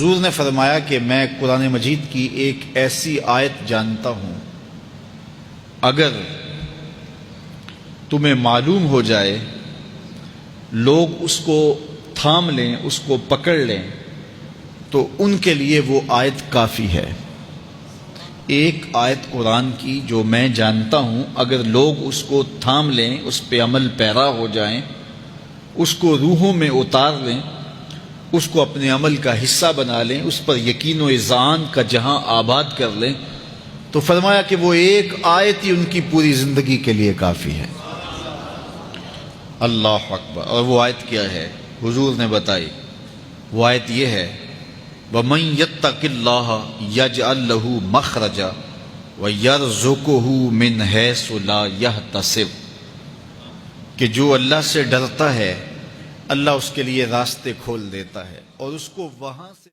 حضور نے فرمایا کہ میں قرآن مجید کی ایک ایسی آیت جانتا ہوں، اگر تمہیں معلوم ہو جائے، لوگ اس کو تھام لیں، اس کو پکڑ لیں، تو ان کے لیے وہ آیت کافی ہے۔ ایک آیت قرآن کی جو میں جانتا ہوں، اگر لوگ اس کو تھام لیں، اس پہ عمل پیرا ہو جائیں، اس کو روحوں میں اتار لیں، اس کو اپنے عمل کا حصہ بنا لیں، اس پر یقین و اذعان کا جہاں آباد کر لیں، تو فرمایا کہ وہ ایک آیت ہی ان کی پوری زندگی کے لیے کافی ہے۔ اللہ اکبر۔ اور وہ آیت کیا ہے؟ حضور نے بتائی، وہ آیت یہ ہے، وَمَن يَتَّقِ اللَّهَ يَجْعَل لَّهُ مَخْرَجًا وَيَرْزُقْهُ مِنْ حَيْثُ لَا يَحْتَسِبُ، کہ جو اللہ سے ڈرتا ہے، اللہ اس کے لیے راستے کھول دیتا ہے اور اس کو وہاں سے